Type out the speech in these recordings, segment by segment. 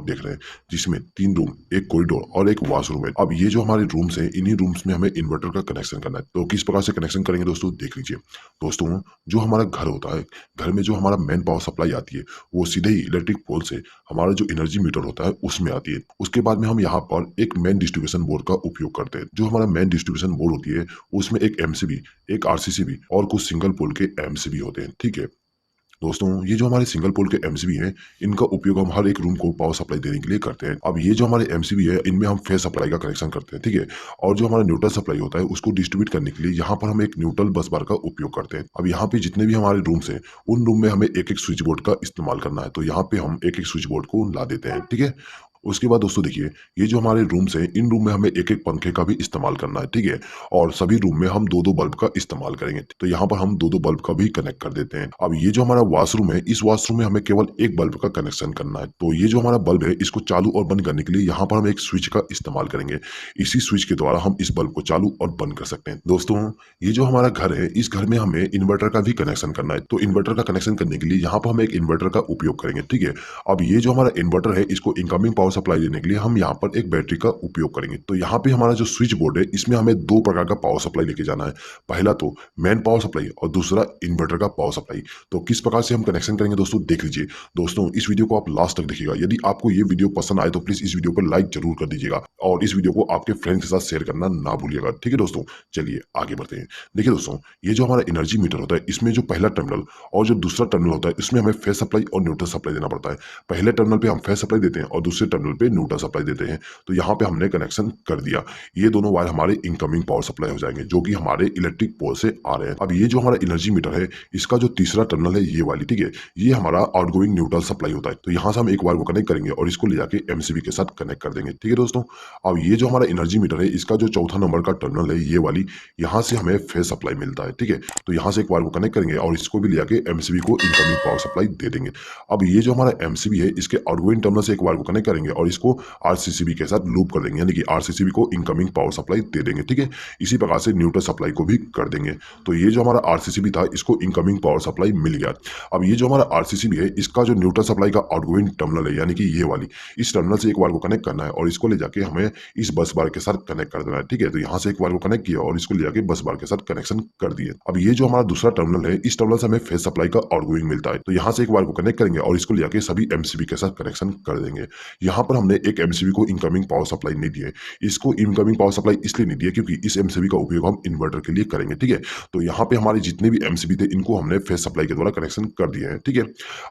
देख रहे हैं, जिसमें 3 रूम, एक कॉरिडोर और एक वॉशरूम है। अब ये जो हमारे रूम्स हैं, इन्हीं रूम्स में हमें इन्वर्टर का कनेक्शन करना है। तो किस प्रकार से कनेक्शन करेंगे दोस्तों, देख लीजिए। दोस्तों, जो हमारा घर होता है, घर में जो हमारा मेन पावर सप्लाई आती है, वो सीधे ही इलेक्ट्रिक पोल से हमारा जो एनर्जी मीटर होता है उसमें आती है। उसके बाद में हम यहाँ पर एक मेन डिस्ट्रीब्यूशन बोर्ड का उपयोग करते हैं। जो हमारा मेन डिस्ट्रीब्यूशन बोर्ड होती है, उसमें एक एमसीबी, एक आरसीसीबी और कुछ सिंगल पोल के एमसीबी होते हैं, ठीक है। दोस्तों, ये जो हमारे सिंगल पोल के एमसीबी हैं, इनका उपयोग हम हर एक रूम को पावर सप्लाई देने के लिए करते हैं। अब ये जो हमारे एमसीबी है, इनमें हम फेस सप्लाई का कनेक्शन करते हैं, ठीक है। और जो हमारा न्यूट्रल सप्लाई होता है, उसको डिस्ट्रीब्यूट करने के लिए यहाँ पर हम एक न्यूट्रल बस बार का उपयोग करते हैं। अब यहाँ पे जितने भी हमारे रूम्स हैं, उन रूम में हमें एक एक स्विच बोर्ड का इस्तेमाल करना है। तो यहाँ पे हम एक एक स्विच बोर्ड को ला देते हैं, ठीक है। उसके बाद दोस्तों देखिए, ये जो हमारे रूम्स हैं, इन रूम में हमें एक एक पंखे का भी इस्तेमाल करना है, ठीक है। और सभी रूम में हम दो दो बल्ब का इस्तेमाल करेंगे। तो यहाँ पर हम दो दो बल्ब का भी कनेक्ट कर देते हैं। अब ये जो हमारा वॉशरूम है, इस वॉशरूम में हमें केवल एक बल्ब का कनेक्शन करना है। तो ये जो हमारा बल्ब है, इसको चालू और बंद करने के लिए यहाँ पर हम एक स्विच का इस्तेमाल करेंगे। इसी स्विच के द्वारा हम इस बल्ब को चालू और बंद कर सकते हैं। दोस्तों, ये जो हमारा घर है, इस घर में हमें इन्वर्टर का भी कनेक्शन करना है। तो इन्वर्टर का कनेक्शन करने के लिए यहाँ पर हम एक इन्वर्टर का उपयोग करेंगे, ठीक है। अब ये जो हमारा इन्वर्टर है, इसको इनकमिंग पावर सप्लाई देने के लिए हम यहाँ पर एक बैटरी का उपयोग करेंगे। तो यहाँ पे हमारा जो स्विच बोर्ड है, इसमें हमें दो प्रकार का पावर सप्लाई लेके जाना है। पहला तो मेन पावर सप्लाई और दूसरा इन्वर्टर का पावर सप्लाई। तो किस प्रकार से हम कनेक्शन करेंगे दोस्तों, देख लीजिए। दोस्तों, इस वीडियो को आप लास्ट तक देखिएगा। यदि आपको ये वीडियो पसंद आए तो प्लीज इस वीडियो को लाइक जरूर कर दीजिएगा और इस वीडियो को आपके फ्रेंड्स के साथ शेयर करना ना भूलिएगा, ठीक है दोस्तों। चलिए आगे बढ़ते हैं। देखिए दोस्तों, ये जो हमारा एनर्जी मीटर होता है, इसमें जो पहला टर्मिनल और जो दूसरा टर्मिनल होता है, इसमें हमें फेस सप्लाई और न्यूट्रल सप्लाई देना पड़ता है। पहले टर्मिनल पे हम फेस सप्लाई देते हैं और दूसरे टर्मिनल पे न्यूट्रल सप्लाई देते हैं। तो यहाँ पे हमने कनेक्शन कर दिया। ये दोनों वायर हमारे इनकमिंग पावर सप्लाई हो जाएंगे, जो कि हमारे इलेक्ट्रिक पोल से आ रहे हैं। अब ये जो हमारा एनर्जी मीटर है, इसका जो तीसरा टर्मिनल है, ये वाली, ठीक है, ये हमारा आउटगोइंग न्यूट्रल सप्लाई होता है। तो यहाँ से हम एक वायर को कनेक्ट करेंगे और इसको ले जाके एमसीबी के साथ कनेक्ट कर देंगे, ठीक है दोस्तों। अब ये जो हमारा एनर्जी मीटर है, इसका जो चौथा नंबर का टर्मिनल है, ये वाली, यहाँ से हमें फेस सप्लाई मिलता है, ठीक है। तो यहाँ से एक वायर को कनेक्ट करेंगे और इसको भी ले जाके एमसीबी को इनकमिंग पावर सप्लाई दे देंगे। अब ये जो हमारा एमसीबी है, इसके आउटगोइंग टर्मिनल से एक वायर को कनेक्ट करेंगे और इसको आरसीसीबी के साथ लूप कर देंगे, यानी कि आरसीसीबी को इनकमिंग पावर सप्लाई दे देंगे, ठीक है। इसी प्रकार से न्यूट्रल सप्लाई को भी कर देंगे। तो ये जो हमारा आरसीसीबी था, इसको इनकमिंग पावर सप्लाई मिल गया। अब ये जो हमारा आरसीसीबी है, इसका जो न्यूट्रल सप्लाई का आउटगोइंग टर्मिनल है, यानी कि ये वाली, इस टर्मिनल से एक वायर को कनेक्ट करना है और इसको ले जाके हमें इस बस बार के साथ कनेक्ट कर देना है, ठीक है। तो यहाँ से एक वायर को कनेक्ट किया और इसको ले जाके बस बार के साथ कनेक्शन कर दिए। अब ये जो हमारा दूसरा टर्मिनल है, इस टर्मिनल से हमें फेस सप्लाई का आउटगोइंग मिलता है। तो यहाँ से एक वायर को कनेक्ट करेंगे और इसको ले जाके सभी एमसीबी के साथ कनेक्शन कर देंगे। यहाँ पर हमने एक एमसीबी को इनकमिंग पावर सप्लाई नहीं दी है। इसको इनकमिंग पावर सप्लाई इसलिए नहीं दी है क्योंकि इस एमसीबी का उपयोग हम इन्वर्टर के लिए करेंगे, ठीक है। तो यहाँ पे हमारे जितने भी एमसीबी थे, इनको हमने फेस सप्लाई के द्वारा कनेक्शन कर दिए हैं, ठीक है।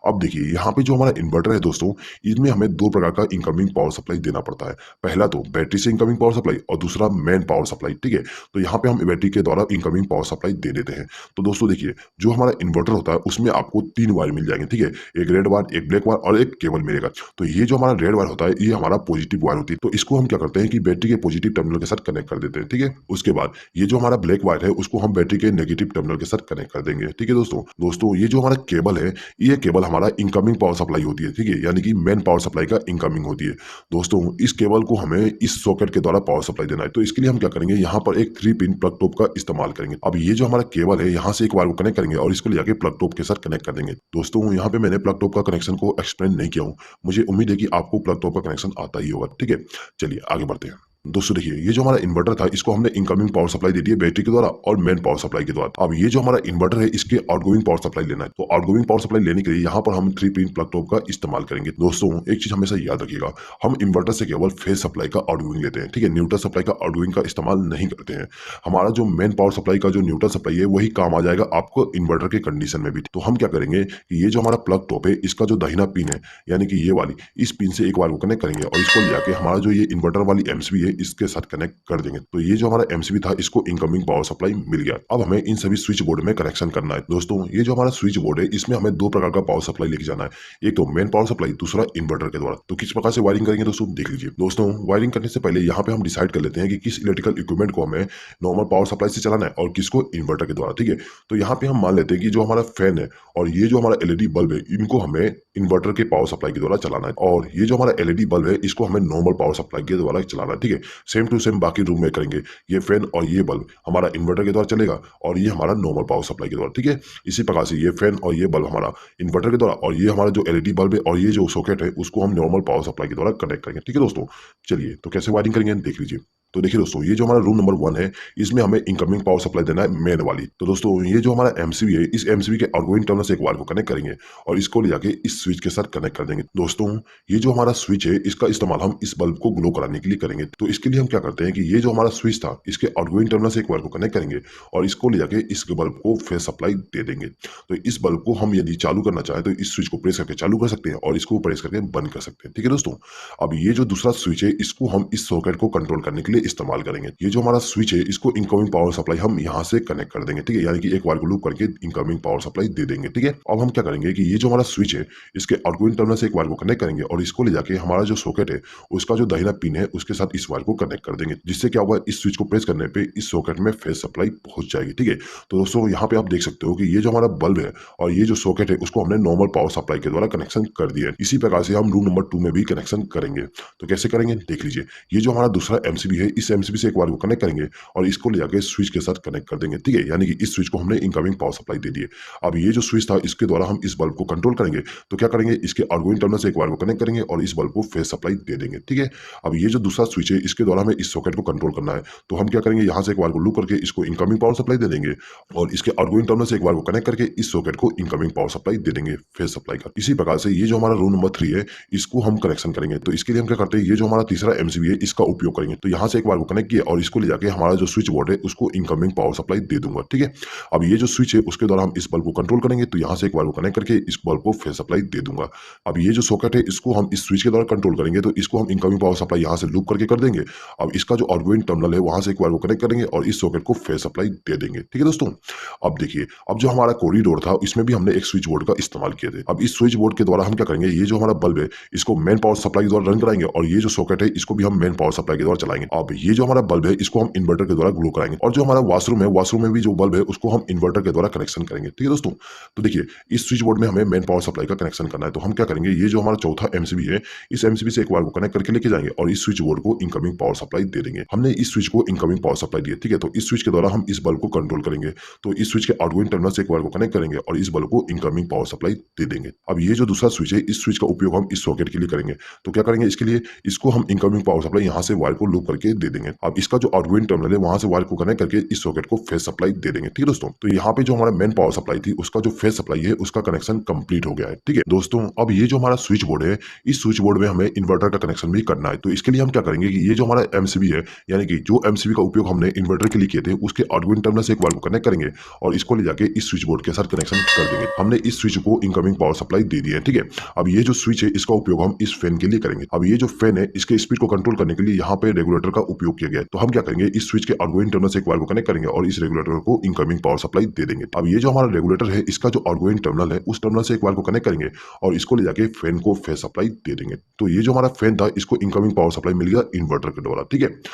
अब देखिए, यहाँ पे जो हमारा इन्वर्टर है दोस्तों, इसमें हमें दो प्रकार का इनकमिंग पावर सप्लाई देना पड़ता है। पहला तो बैटरी से इनकमिंग पावर सप्लाई और दूसरा मेन पावर सप्लाई, ठीक है। तो यहाँ पे हम बैटरी के द्वारा इनकमिंग पावर सप्लाई दे देते हैं। तो दोस्तों देखिए, जो हमारा इन्वर्टर होता है, उसमें आपको 3 वायर मिल जाएंगे, ठीक है। एक रेड वायर, एक ब्लैक वायर और एक केबल मिलेगा। तो ये जो हमारा रेड वायर होता है, ये हमारा पॉजिटिव वायर होती है। तो इसको हम क्या करते हैं कि बैटरी के पॉजिटिव टर्मिनल के साथ कनेक्ट कर देते हैं, ठीक है। उसके बाद ये जो हमारा ब्लैक वायर है, उसको हम बैटरी के नेगेटिव टर्मिनल के साथ कनेक्ट कर देंगे, ठीक है दोस्तों, ये जो हमारा केबल है, ये केबल हमारा इनकमिंग पावर सप्लाई होती है, ठीक है, यानी कि मेन पावर सप्लाई का इनकमिंग होती है। दोस्तों, इस केबल को हमें इस सॉकेट के द्वारा पावर सप्लाई देना है। तो इसके लिए हम क्या करेंगे, यहाँ पर एक 3 पिन प्लग टॉप का इस्तेमाल करेंगे। अब ये जो हमारा केबल है, यहाँ से एक वायर को कनेक्ट करेंगे और इसको ले जाके प्लग टॉप के साथ कनेक्ट कर देंगे। दोस्तों, यहाँ पे मैंने प्लग टॉप का कनेक्शन को एक्सप्लेन नहीं किया हूँ। मुझे उम्मीद है कि आपको प्लग टॉप का कनेक्शन आता ही होगा, ठीक है। चलिए आगे बढ़ते हैं। दोस्तों देखिए, ये जो हमारा इन्वर्टर था, इसको हमने इनकमिंग पावर सप्लाई दे दी है बैटरी के द्वारा और मेन पावर सप्लाई के द्वारा। अब ये जो हमारा इन्वर्टर है, इसके आउटगोइंग पावर सप्लाई लेना है। तो आउटगोइंग पावर सप्लाई लेने के लिए यहाँ पर हम 3 पिन प्लग टॉप का इस्तेमाल करेंगे। दोस्तों, एक चीज हमेशा याद रखिएगा, हम इन्वर्टर से केवल फेस सप्लाई का आउटगोइंग लेते हैं, ठीक है। न्यूट्रल सप्लाई का आउटगोइंग का इस्तेमाल नहीं करते हैं। हमारा जो मेन पावर सप्लाई का जो न्यूट्रल सप्लाई है, वही काम आ जाएगा आपको इन्वर्टर के कंडीशन में भी। तो हम क्या करेंगे कि ये जो हमारा प्लग टॉप है, इसका जो दाहिना पिन है, यानी कि ये वाली, इस पिन से एक वायर को कनेक्ट करेंगे और इसको ले जाके हमारा जो ये इन्वर्टर वाली एमसीबी है, इसके साथ कनेक्ट कर देंगे। तो ये जो हमारा एमसीबी था, इसको इनकमिंग पावर सप्लाई मिल गया। अब हमें इन सभी स्विच बोर्ड में कनेक्शन करना है। दोस्तों, ये जो हमारा स्विच बोर्ड है, इसमें हमें दो प्रकार का पावर सप्लाई लेके जाना है। एक तो मेन पावर सप्लाई, दूसरा इन्वर्टर के द्वारा। तो किस प्रकार से वायरिंग करेंगे दोस्तों, देख लीजिए। दोस्तों, वायरिंग करने से पहले यहाँ पे हम डिसाइड कर लेते हैं कि किस इलेक्ट्रिकल इक्विपमेंट को हमें नॉर्मल पावर सप्लाई से चलाना है और किसको इन्वर्टर के द्वारा, ठीक है। तो यहाँ पे हम मान लेते हैं कि जो हमारा फैन है और ये जो हमारा एलईडी बल्ब है, इनको हमें इन्वर्टर के पावर सप्लाई के द्वारा चलाना है और ये जो हमारा एलईडी बल्ब है, इसको हमें नॉर्मल पावर सप्लाई के द्वारा चलाना है, ठीक है। सेम टू सेम बाकी रूम में करेंगे। ये फैन और ये बल्ब हमारा इन्वर्टर के द्वारा चलेगा और ये हमारा नॉर्मल पावर सप्लाई के द्वारा, ठीक है। इसी प्रकार से ये फैन और ये बल्ब हमारा इन्वर्टर के द्वारा और ये हमारा जो एलईडी बल्ब है और ये जो सॉकेट है उसको हम नॉर्मल पावर सप्लाई के द्वारा कनेक्ट करेंगे, ठीक है दोस्तों। चलिए तो कैसे वायरिंग करेंगे देख लीजिए। तो देखिए दोस्तों, ये जो हमारा रूम नंबर 1 है, इसमें हमें इनकमिंग पावर सप्लाई देना है मेन वाली। तो दोस्तों ये जो हमारा एमसीबी है, इस एमसीबी के आउटगोइंग टर्मिनल से एक वायर को कनेक्ट करेंगे और इसको ले जाके इस स्विच के साथ कनेक्ट कर देंगे। दोस्तों ये जो हमारा स्विच है, इसका इस्तेमाल हम इस बल्ब को ग्लो कराने के लिए करेंगे। तो इसके लिए हम क्या करते हैं कि ये जो हमारा स्विच था, इसके आउटगोइंग टर्मिनल से एक वायर को कनेक्ट करेंगे और इसको ले जाके इस बल्ब को फेस सप्लाई दे देंगे। तो इस बल्ब को हम यदि चालू करना चाहें तो इस स्विच को प्रेस करके चालू कर सकते हैं और इसको प्रेस करके बंद कर सकते हैं, ठीक है दोस्तों। अब ये जो दूसरा स्विच है, इसको हम इस सॉकेट को कंट्रोल करने के लिए इस्तेमाल करेंगे। ये जो हमारा स्विच है, इसको इनकमिंग पावर सप्लाई हम यहाँ से कनेक्ट कर देंगे, ठीक है। यानी कि एक वायर को लूप करके इनकमिंग पावर सप्लाई दे देंगे, ठीक है। अब हम क्या करेंगे कि ये जो हमारा स्विच है, इसके आउटगोइंग टर्मिनल से एक वायर को कनेक्ट करेंगे और इसको ले जाके हमारा जो सॉकेट है, उसका जो दाहिना पिन है उसके साथ इस वायर को कनेक्ट कर देंगे, जिससे क्या होगा, इस स्विच को प्रेस करने पे इस सॉकेट में फेस सप्लाई पहुंच जाएगी, ठीक है। तो दोस्तों यहाँ पे आप देख सकते हो कि ये जो हमारा बल्ब है और ये जो सॉकेट है, उसको हमने नॉर्मल पावर सप्लाई के द्वारा कनेक्शन कर दिया है। इसी प्रकार से हम रूम नंबर 2 में भी कनेक्शन करेंगे। तो कैसे करेंगे देख लीजिए। ये जो हमारा दूसरा एमसीबी है, इस एमसीबी से एक वायर को कनेक्ट करेंगे और इसको ले जाके स्विच के साथ कनेक्ट कर देंगे, ठीक है। यानी कि इस स्विच को हमने इनकमिंग पावर सप्लाई दे दी है। अब ये जो स्विच था, इसके द्वारा हम इस बल्ब को कंट्रोल करेंगे। तो क्या करेंगे, इसके आउटगोइंग टर्मिनल से एक वायर को कनेक्ट करेंगे और इस बल्ब को फेस सप्लाई दे देंगे, ठीक है। अब ये जो दूसरा स्विच है, इसके द्वारा हमें इस सॉकेट को कंट्रोल करना है। तो हम क्या करेंगे, यहाँ से एक वायर को लूप करके इसको इनकमिंग पावर सप्लाई दे देंगे और इसके आउटगोइंग टर्मिनल से एक वायर को कनेक्ट करके इस सॉकेट को इनकमिंग पावर सप्लाई दे देंगे, फेस सप्लाई का। इसी प्रकार से ये जो हमारा रूम नंबर 3 है, इसको हम कनेक्शन करेंगे। तो इसके लिए हम क्या करते हैं, ये जो हमारा तीसरा एमसीबी है, इसका उपयोग करेंगे। तो यहाँ से एक वायर को कनेक्ट किया और इसको ले जाके हमारा जो स्विच बोर्ड है, उसको इनकमिंग पावर सप्लाई दे दूंगा, ठीक है। अब ये जो स्विच है, उसके द्वारा हम इस बल्ब को कंट्रोल करेंगे। तो यहाँ से एक वायर को कनेक्ट करके इस बल्ब को फेस सप्लाई दे दूंगा। अब ये जो सॉकेट है, इसको हम इस स्विच के द्वारा कंट्रोल करेंगे। तो इसको हम इनकमिंग पावर सप्लाई यहाँ से लूप करके कर देंगे। अब इसका जो आउटगोइंग टर्मिनल है, वहां से एक वायर को कनेक्ट करेंगे और इस सॉकेट को फेस सप्लाई दे देंगे, ठीक है दोस्तों। अब देखिए, अब जो हमारा कॉरिडोर था, इसमें भी हमने एक स्विच बोर्ड का इस्तेमाल किए थे। अब इस स्विच बोर्ड के द्वारा हम क्या करेंगे, ये जो हमारा बल्ब है, इसको मेन पावर सप्लाई के द्वारा रन कराएंगे और ये जो सॉकेट है, इसको भी हम मेन पावर सप्लाई के द्वारा चलाएंगे। अब ये जो हमारा बल्ब है, इसको हम इन्वर्टर के द्वारा ग्लो कराएंगे और जो हमारा वॉशरूम है, वॉशरूम में भी जो बल्ब है, उसको हम इन्वर्टर के द्वारा कनेक्शन करेंगे, ठीक है दोस्तों। तो देखिए, इस स्विच बोर्ड में हमें मेन पावर सप्लाई का कनेक्शन करना है। तो हम क्या करेंगे, ये जो हमारा चौथा एमसीबी है, इस एमसीबी से एक वायर को कनेक्ट करके लेके जाएंगे और इस स्विच बोर्ड को इनकमिंग पावर सप्लाई दे देंगे। हमने इस स्विच को इनकमिंग पावर सप्लाई दी है, ठीक है। तो इस स्विच के द्वारा हम इस बल्ब को कंट्रोल करेंगे। तो इस स्विच के आउटगोइंग टर्मिनल से एक वायर को कनेक्ट करेंगे और इस बल्ब को इनकमिंग पावर सप्लाई दे देंगे। अब ये जो दूसरा स्विच है, इस स्विच का उपयोग हम इस सॉकेट के लिए करेंगे। तो क्या करेंगे, इसके लिए इसको हम इनकमिंग पावर सप्लाई यहाँ से वायर को लूप करके दे देंगे। अब इसका जो आउटगोइंग टर्मिनल है, वहां से वायर को कनेक्ट करके इस सॉकेट को फेस सप्लाई दे देंगे, ठीक है दोस्तों। तो यहाँ पे जो हमारा मेन पावर सप्लाई थी, उसका जो फेस सप्लाई है, उसका कनेक्शन कंप्लीट हो गया है, ठीक है दोस्तों। अब ये जो हमारा स्विच बोर्ड है, इस स्विच बोर्ड में हमें इन्वर्टर का कनेक्शन भी करना है। तो इसके लिए हम क्या करेंगे कि ये जो हमारा एमसीबी है, यानी कि जो एमसीबी का उपयोग हमने इन्वर्टर के लिए किए थे, उसके आउटगोइंग टर्मिनल से एक वायर को कनेक्ट करेंगे और इसको ले जाके इस स्विच बोर्ड के साथ कनेक्शन कर देंगे। हमने इस स्विच को इनकमिंग पावर सप्लाई दे दी है, ठीक है। अब ये जो स्विच है, इसका उपयोग हम इस फैन के लिए करेंगे। अब ये जो फैन है, इसके स्पीड को कंट्रोल करने के लिए यहाँ पे रेगुलेटर का उपयोग किया गया है। तो हम क्या करेंगे, इस स्विच के आउटगोइंग टर्मिनल से एक वायर को कनेक्ट करेंगे और इस रेगुलेटर को इनकमिंग पावर सप्लाई दे देंगे। अब ये जो हमारा रेगुलेटर है, इसका जो आउटगोइंग टर्मिनल है, उस टर्मिनल से एक वायर को कनेक्ट करेंगे और इसको ले जाके फैन को फेस सप्लाई दे देंगे। तो ये जो हमारा फैन था, इसको इनकमिंग पावर सप्लाई मिल गया इन्वर्टर के द्वारा, ठीक है।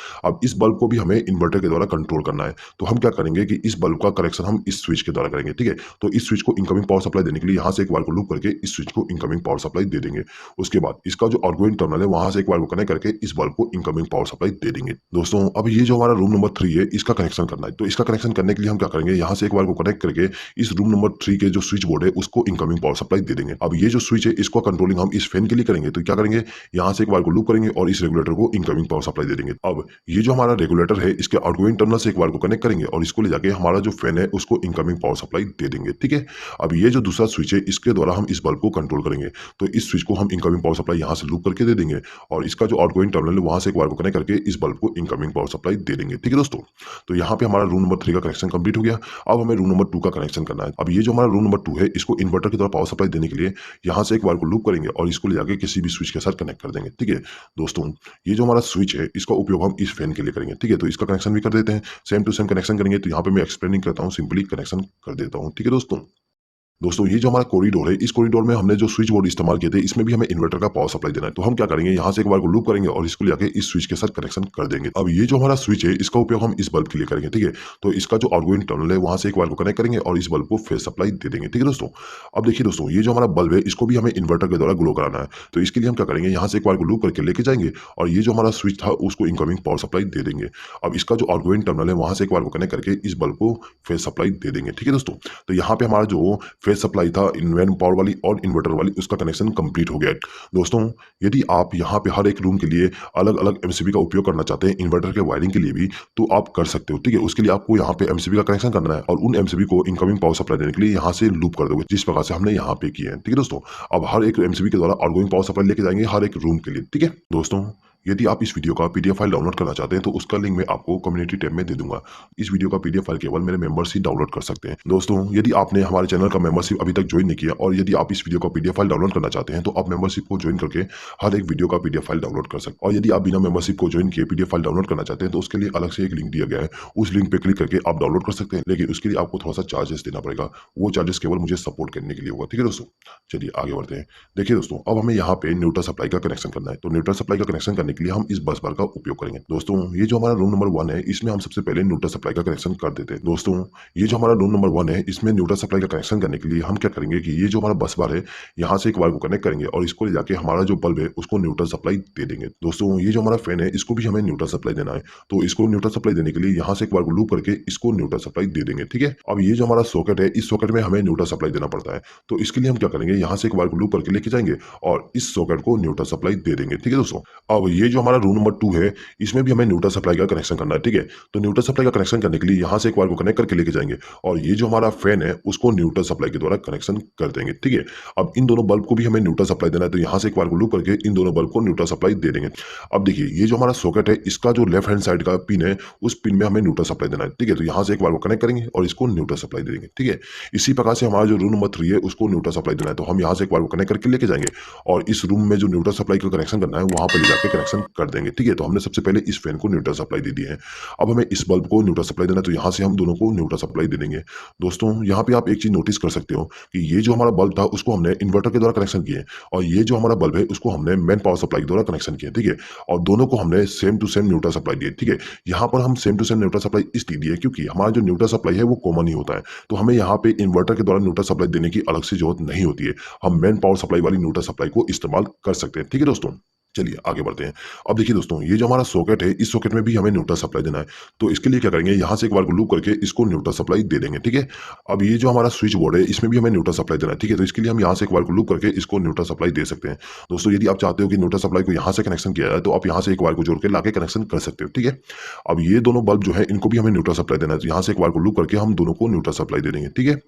अब इस बल्ब को भी हमें इन्वर्टर के द्वारा कंट्रोल करना है। तो हम क्या करेंगे कि इस बल्ब का कनेक्शन हम इस स्विच के द्वारा करेंगे, ठीक है। तो इस स्विच को इनकमिंग पावर सप्लाई देने के लिए यहाँ से एक वायर को लूप करके इस स्विच को इनकमिंग पावर सप्लाई दे देंगे। उसके बाद इसका जो आउटगोइंग टर्मिनल है, वहां से एक वायर को कनेक्ट करके इस बल्ब को इनकमिंग पावर सप्लाई दे देंगे। दोस्तों अब ये जो हमारा रूम नंबर 3 है, इसका कनेक्शन करना है। तो इसका कनेक्शन करने के लिए हम क्या करेंगे, यहाँ से एक वायर को कनेक्ट करके इस रूम नंबर 3 के जो स्विच बोर्ड है, उसको इनकमिंग पावर सप्लाई दे देंगे। अब ये जो स्विच है, इसको कंट्रोलिंग हम इस फैन के लिए करेंगे। तो क्या करेंगे, यहाँ से एक वायर को लूप करेंगे और इस रेगुलेटर को इनकमिंग पावर सप्लाई दे देंगे। अब ये जो हमारा रेगुलेटर है, इसके आउटगोइंग टर्मिनल से एक वायर को कनेक्ट करेंगे और इसको ले जाके हमारा जो फैन है, उसको इनकमिंग पावर सप्लाई दे देंगे, ठीक है। अब ये जो दूसरा स्विच है, इसके द्वारा हम इस बल्ब को कंट्रोल करेंगे। तो इस स्विच को हम इनकमिंग पावर सप्लाई यहाँ से लूप करके दे देंगे और इसका जो आउटगोइंग टर्मिनल है, वहां से एक वायर को कनेक्ट करके इस बल्ब को इनकमिंग पावर सप्लाई दे देंगे, ठीक है दोस्तों। तो यहाँ पे हमारा रूम नंबर 3 का कनेक्शन कंप्लीट हो गया। अब हमें रूम नंबर 2 का कनेक्शन करना है। अब ये जो हमारा रूम नंबर 2 है, इसको इन्वर्टर की तरह पावर सप्लाई देने के लिए यहाँ से एक वायर को लूप करेंगे और इसको ले जाके किसी भी स्विच के साथ कनेक्ट कर देंगे, ठीक है दोस्तों। ये जो हमारा स्विच है, इसका उपयोग हम इस फैन के लिए करेंगे, ठीक है। तो इसका कनेक्शन भी कर देते हैं, सेम टू सेम कनेक्शन करेंगे। तो यहाँ पे मैं एक्सप्लेनिंग करता हूँ, सिंपली कनेक्शन कर देता हूँ, ठीक है दोस्तों। दोस्तों ये जो हमारा कॉरिडोर है, इस कॉरिडोर में हमने जो स्विच बोर्ड इस्तेमाल किए थे, इसमें भी हमें इन्वर्टर का पावर सप्लाई देना है। तो हम क्या करेंगे, यहाँ से एक बार को लूप करेंगे और इसको लेके इस स्विच के साथ कनेक्शन कर देंगे। अब ये जो हमारा स्विच है, इसका उपयोग हम इस बल्ब के लिए करेंगे, ठीक है। तो इसका जो आउटगोइंग टर्मिनल है, वहाँ से एक बार को कनेक्ट करेंगे और इस बल्ब को फेज सप्लाई दे देंगे, ठीक है दोस्तों। अब देखिए दोस्तों, ये जो हमारा बल्ब है, इसको भी हमें इन्वर्टर के द्वारा ग्लो कराना है। तो इसके लिए हम क्या करेंगे, यहाँ से एक बार को लूप करके लेके जाएंगे और ये जो हमारा स्विच था, उसको इनकमिंग पावर सप्लाई दे देंगे। अब इसका जो आउटगोइंग टर्मिनल है, वहाँ से एक बार को कनेक्ट करके इस बल्ब को फेज सप्लाई दे देंगे, ठीक है दोस्तों। तो यहाँ पे हमारा जो फेज सप्लाई था इन्वेन पावर वाली और इन्वर्टर वाली, उसका कनेक्शन कंप्लीट हो गया है। दोस्तों यदि आप यहाँ पे हर एक रूम के लिए अलग अलग एमसीबी का उपयोग करना चाहते हैं इन्वर्टर के वायरिंग के लिए भी, तो आप कर सकते हो, ठीक है। उसके लिए आपको यहाँ पे एमसीबी का कनेक्शन करना है और उन एमसीबी को इनकमिंग पावर सप्लाई देने के लिए यहाँ से लूप कर दोगे, जिस प्रकार से हमने यहाँ पे किया है, ठीक है दोस्तों। अब हर एक एमसीबी के द्वारा आउटगोइंग पावर सप्लाई लेके जाएंगे हर एक रूम के लिए, ठीक है दोस्तों। यदि आप इस वीडियो का पीडीएफ फाइल डाउनलोड करना चाहते हैं तो उसका लिंक मैं आपको कम्युनिटी टैब में दे दूंगा। इस वीडियो का पीडीएफ फाइल केवल मेरे मेंबर्स ही डाउनलोड कर सकते हैं। दोस्तों यदि आपने हमारे चैनल का मेंबरशिप अभी तक ज्वाइन नहीं किया और यदि आप इस वीडियो का पीडीएफ फाइल डाउनलोड करना चाहते हैं तो आप मेंबरशिप को ज्वाइन करके हर एक वीडियो का पीडीएफ फाइल डाउनलोड कर सकते हैं। और यदि आप बिना मेंबरशिप को ज्वाइन किए पीडीएफ फाइल डाउनलोड करना चाहते हैं तो उसके लिए अलग से एक लिंक दिया गया है, उस लिंक पे क्लिक करके आप डाउनलोड कर सकते हैं, लेकिन उसके लिए आपको थोड़ा सा चार्जेस देना पड़ेगा। वो चार्जेस केवल मुझे सपोर्ट करने के लिए होगा, ठीक है दोस्तों। चलिए आगे बढ़ते हैं। देखिए दोस्तों, अब हमें यहाँ पे न्यूट्रल सप्लाई का कनेक्शन करना है। तो न्यूट्रल सप्लाई का कनेक्शन करने के लिए हम इस बस बार का उपयोग करेंगे। दोस्तों ये जो हमारा रूम नंबर 1 है, इसमें हम सबसे पहले न्यूट्रल सप्लाई का कनेक्शन कर देते हैं। दोस्तों ये जो हमारा रूम नंबर 1 है, इसमें न्यूट्रल सप्लाई का कनेक्शन करने के लिए हम क्या करेंगे कि ये जो हमारा बस बार है, यहाँ से एक वायर को कनेक्ट करेंगे और इसको ले जाके हमारा जो बल्ब है उसको न्यूट्रल सप्लाई दे देंगे। दोस्तों ये जो हमारा फैन है, इसको भी हमें न्यूट्रल सप्लाई देना है। तो इसको न्यूट्रल सप्लाई देने के लिए यहाँ से एक बार को लूप करके इसको न्यूट्रल सप्लाई दे देंगे, ठीक है। अब ये जो हमारा सॉकेट है, इस सॉकेट में हमें न्यूट्रल सप्लाई देना पड़ता है। तो इसके लिए हम क्या करेंगे, यहाँ से एक बार को लूप करके लेके जाएंगे और इस सॉकेट को न्यूट्रल सप्लाई दे देंगे, ठीक है दोस्तों। अब ये जो हमारा रूम नंबर 2 है, इसमें भी हमें न्यूट्रल सप्लाई का कनेक्शन करना है, ठीक है। तो न्यूट्रल सप्लाई का कनेक्शन करने के लिए यहाँ से एक बार को कनेक्ट करके लेके जाएंगे और ये जो हमारा फैन है उसको न्यूट्रल सप्लाई के द्वारा कनेक्शन कर देंगे, ठीक है। अब इन दोनों बल्ब को भी हमें न्यूट्रल सप्लाई देना है, तो यहाँ से एक बार को लूप करके इन दोनों बल्ब को न्यूट्रल सप्लाई दे देंगे। अब देखिए ये जो हमारा सॉकेट है, इसका जो लेफ्ट हैंड साइड का पिन है, उस पिन में हमें न्यूट्रल सप्लाई देना है, ठीक है। तो यहाँ से एक बार को कनेक्ट करेंगे और इसको न्यूट्रल सप्लाई दे देंगे, ठीक है। इसी प्रकार से हमारा जो रूम नंबर 3 है, उसको न्यूट्रल सप्लाई देना है। तो हम यहाँ से एक बार को कनेक्ट करके लेके जाएंगे और इस रूम में जो न्यूट्रल सप्लाई का कनेक्शन करना है वहाँ पर ले जाकर कनेक्शन कर देंगे, ठीक है। तो हमने सबसे पहले इस फैन को न्यूट्रल सप्लाई दे दी है। अब हमें इस बल्ब को न्यूट्रल सप्लाई देना है, तो यहाँ से हम दोनों को न्यूट्रल सप्लाई दे देंगे। दोस्तों यहाँ पे आप एक चीज नोटिस कर सकते हो कि ये जो हमारा बल्ब था उसको हमने इन्वर्टर के द्वारा कनेक्शन किए और ये जो हमारा बल्ब है उसको हमने मेन पावर सप्लाई के द्वारा कनेक्शन किया, ठीक है। और दोनों को हमने same to same neutral supply दिए, ठीक है। यहाँ पर हम same to same neutral supply इसलिए दिए क्योंकि हमारा जो न्यूट्रल सप्लाई है वो कॉमन ही होता है। तो हमें यहाँ पे इन्वर्टर के द्वारा न्यूट्रल सप्लाई देने की अलग से जरूरत नहीं होती है। हम मेन पावर सप्लाई वाली न्यूट्रल सप्लाई को इस्तेमाल कर सकते हैं, ठीक है दोस्तों। चलिए आगे बढ़ते हैं। अब देखिए दोस्तों, ये जो हमारा सॉकेट है, इस सॉकेट में भी हमें न्यूट्रल सप्लाई देना है। तो इसके लिए क्या करेंगे, यहाँ से एक बार को लूप करके इसको न्यूट्रल सप्लाई दे देंगे, ठीक है। अब ये जो हमारा स्विच बोर्ड है, इसमें भी हमें न्यूट्रल सप्लाई देना है, ठीक है। तो इसके लिए हम यहाँ से एक बार को लूप करके इसको न्यूट्रल सप्लाई दे सकते हैं। दोस्तों यदि आप चाहते हो कि न्यूट्रल सप्लाई को यहाँ से कनेक्शन किया जाए तो आप यहाँ से एक बार को जोड़ के लाके कनेक्शन कर सकते हो, ठीक है। अब ये दोनों बल्ब जो है इनको भी हमें न्यूट्रल सप्लाई देना है, तो यहाँ से एक बार को लूप करके हम दोनों को न्यूट्रल सप्लाई दे देंगे, ठीक है।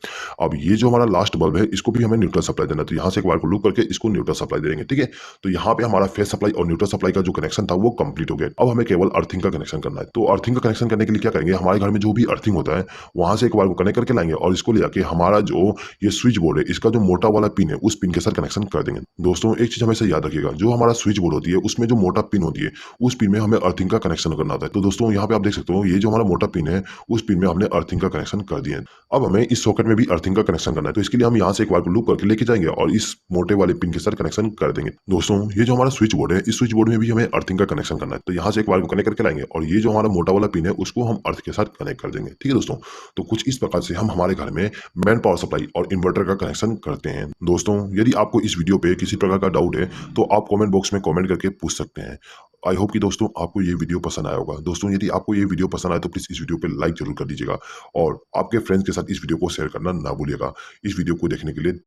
अब ये जो हमारा लास्ट बल्ब है, इसको भी हमें न्यूट्रल सप्लाई देना है, तो यहाँ से एक बार को लूप करके इसको न्यूट्रल सप्लाई दे देंगे, ठीक है। तो यहाँ पे हमारा फेस सप्लाई और न्यूट्रल सप्लाई का जो कनेक्शन था वो कंप्लीट हो गया। अब हमें केवल अर्थिंग का कनेक्शन करना है। तो अर्थिंग का कनेक्शन करने के लिए क्या करेंगे, हमारे घर में जो भी अर्थिंग होता है वहां से एक बार को कनेक्ट करके लाएंगे और इसको ले जाके हमारा जो ये स्विच बोर्ड है, इसका जो मोटा वाला पिन है उस पिन के साथ कनेक्शन कर देंगे। दोस्तों एक चीज हमेशा याद रखिएगा, जो हमारा स्विच बोर्ड होती है उसमें जो मोटा पिन होती है उस पिन में हमें अर्थिंग का कनेक्शन करना होता है। तो दोस्तों यहाँ पे आप देख सकते हो, ये जो हमारा मोटा पिन है उस पिन में हमने अर्थिंग का कनेक्शन कर दिया है। अब हमें इस सॉकेट में भी अर्थिंग का कनेक्शन करना है। तो इसके लिए हम यहाँ से एक बार को लूप करके लेके जाएंगे और इस मोटे वाले पिन के साथ कनेक्शन कर देंगे। दोस्तों ये जो हमारा स्विच बोर्ड है, इस स्विच बोर्ड में भी हमें अर्थिंग का कनेक्शन करना है। तो यहाँ से एक बार को कनेक्ट करके लाएंगे और ये जो हमारा मोटा वाला पिन है उसको हम अर्थ के साथ कनेक्ट कर देंगे, ठीक है दोस्तों। तो कुछ इस प्रकार से हम हमारे घर में मेन पावर सप्लाई और इन्वर्टर का कनेक्शन करते हैं। दोस्तों यदि आपको इस वीडियो पे किसी प्रकार का डाउट है तो आप कमेंट बॉक्स में कमेंट करके पूछ सकते हैं। आई होप कि दोस्तों आपको ये वीडियो पसंद आया होगा। दोस्तों यदि आपको ये वीडियो पसंद आए तो प्लीज इस वीडियो पे लाइक जरूर कर दीजिएगा और आपके फ्रेंड्स के साथ इस वीडियो को शेयर करना ना भूलिएगा। इस वीडियो को देखने के लिए